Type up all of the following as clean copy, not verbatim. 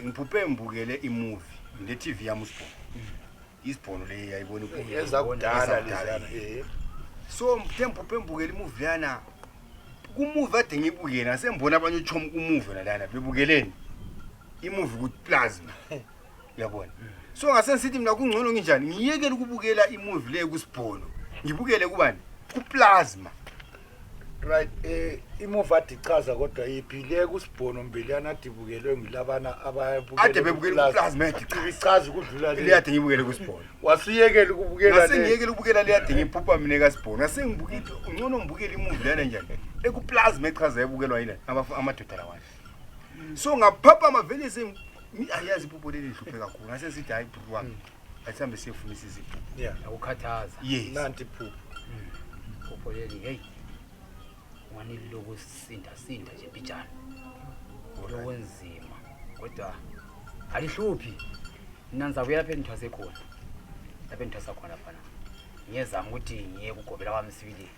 Ngiphuphe ngibukele imovie le TV yami uSibhono. Isibhono le yayibona ezakudala lezana so mphuphe ngibukele imovie yana kumovie ade ngibuke na sembona abanye uchomo kumovie nalana bebukeleni imovie ku plasma uyabona so ngasensithi mina kungcono nginjani ngiyekele ukubukela imovie le kuSibhono ngibukele kubani ku plasma right imovie adichaza kodwa iphile kuSibhono Mbiliyana adibukelwe ngilabana abayabukela ade bebukele ku plasma ichaza ukudlula le ade ngibukele kuSibhono wasiyekele ukubukela le ngasengiyekele ukubukela le ade ngiphupha mina kaSibhono ngasengibukile ungcono ngibukele imovie lana njani eku plasma echaza yabukelwa yini amadoda lawa so ngaphapha amavelisi ayazi iphupho leli lihluphe kakhulu ngase sithi hayi bhuti wami asihambe siyefunisa izipho ukukhathaza nanti phupho iphupho leli hey wanili lokusinda nje bijana lokwenzima kodwa alihluphi mina ngizabuya lapha enithwase khona lapha enithwasa khona phana ngiyezama ukuthi ngiye kugobela kwami sibili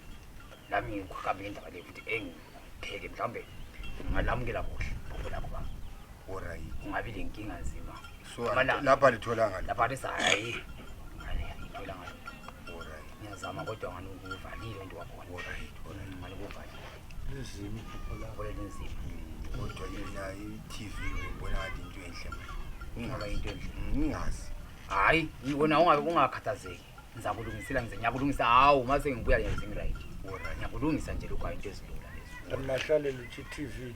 lami ngikhambe indaba le futhi engipheke mhlambe ngalamukela kuhle iphupho lakho baba alright ungabi lenkinga nzima so lapha lithola ngalo lapha lisayi ngithola ngalo alright ngiyazama kodwa ngani ukuvalile into wakhona alright ngani ukuvalile nzima iphupho lakho lenzima kodwa yena iTV ngibona ngathi into enhle ngingaba into enhle ngingazi hayi ngibona ungakhathazeki ngizakulungisela ngiyakulungisa hawu mase ngibuya nje right alright ngiyakulungisa nje lokho into ezilula lezo amahlale lithi TV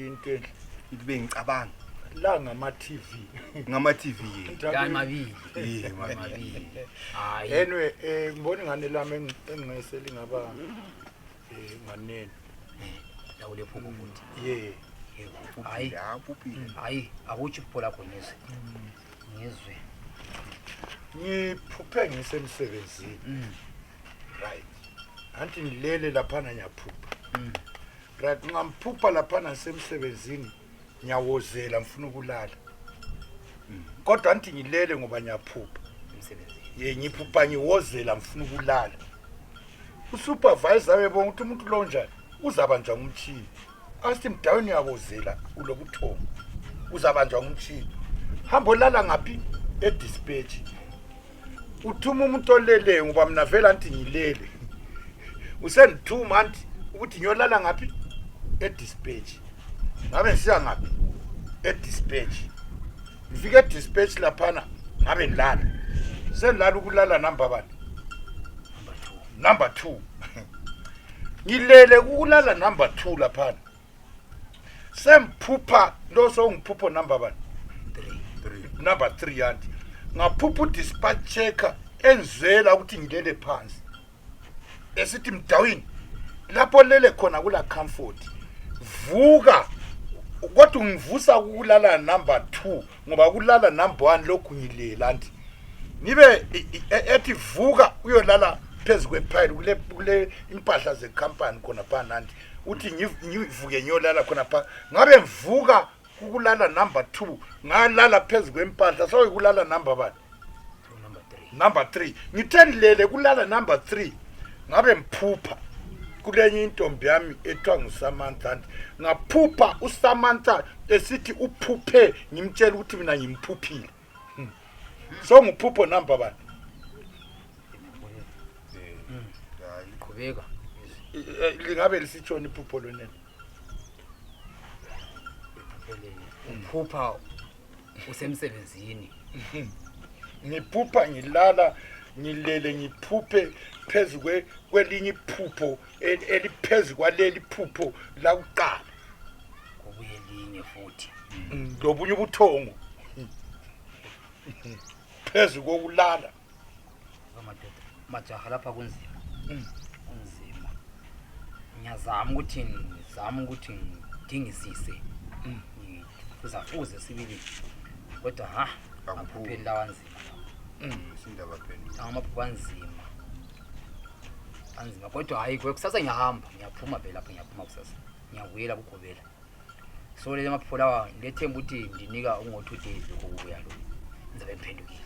into enhle ibe ngicabanga la ngama TV mabili hayi anyway ngibona ngane lami engingeseli ngaba nganeni la ule phupho futhi hayi phuphile hayi akuthi iphupho lakho ngizwe ngiphuphe ngisemsebenzini right anti ngilele lapha nyaphupha right ngamphupha lapha nasemsebenzini nyawozela ngifuna ukulala kodwa anti ngilele ngoba nyaphupha emsebenzini ngiphupha ngiwozela ngifuna ukulala usupervisor webona ukuthi umuntu lo njani uzabanjwa ngumthini asithi mdawini yabozela ulokuthoma uzabanjwa ngumthini hamba olala ngaphi edispatch uthuma umuntu olele ngoba mina vela anti ngilele usendithuma anti ukuthi ngiyolala ngaphi edispatch ngabe ngisiya ngaphi edispatch ngifike edispatch laphana ngabe ngilala senilala ukulala number 2 ngilele ukulala number 2 laphana semphupha lo songiphupho number 3 anti ngaphupha dispatch checker enzela ukuthi ngilele phansi esithi mdawini lapho lele khona kula comfort vuka kodwa ungivusa ukulala number 2 ngoba kulala number 1 lokhu ngilela anti nibe ethi vuka uyolala phezulu kwepile kule impahla zecompany khona phana anti uthi ngivuke ngiyolala khona pha ngabe mvuka ukulala number 2 ngalala phezulu kwempahla so ukulala number 3 ngithenilele kulala number 3 ngabe mphupha kulenye intombi yami ethiwa nguSamantha ngaphupha uSamantha esithi uphuphe ngimtshela ukuthi mina ngimphuphile so ngiphupho number 1 qhubeka lingabe lisitshona iphupho lonene uphupha usemsebenzini ngiphupha ngilala ngilele ngiphuphe phezulu kwelinye iphupho eliphezulu kwaleli phupho la kuqala kubuye linye futhi lobunye ubuthongo phezulu kokulala amadoda majaha lapha kunzima kunzima ngiyazama ukuthi ngidingisise kuzafuze sibili kodwa akuphupheli lawanzima sindaba phela amaphupho anzima kodwa hayi kusasa ngiyaphuma phela lapha ngiyaphuma kusasa ngiyawela kugobela so le maphupho lawa ngethemba ukuthi ndinika ungo2 days lokho kubuya lo ngizabe ngiphendukile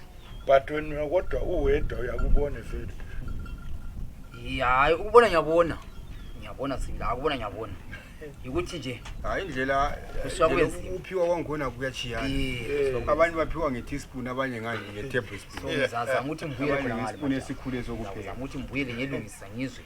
but wena kodwa uwedwa uyakubona vele hayi ukubona ngiyabona sibila ukubona ngiyabona ukuthi nje hayi indlela Kusuka kwenziwa. uphiwa kwangona kuyachiyana abantu baphiwa nge-teaspoon abanye nganje nge-tablespoon ngizazama ukuthi mbuyele abanye khona ngespoon ngale esikhulu esokupheka ngizama ukuthi mbuyele ngiyelungisa ngizwe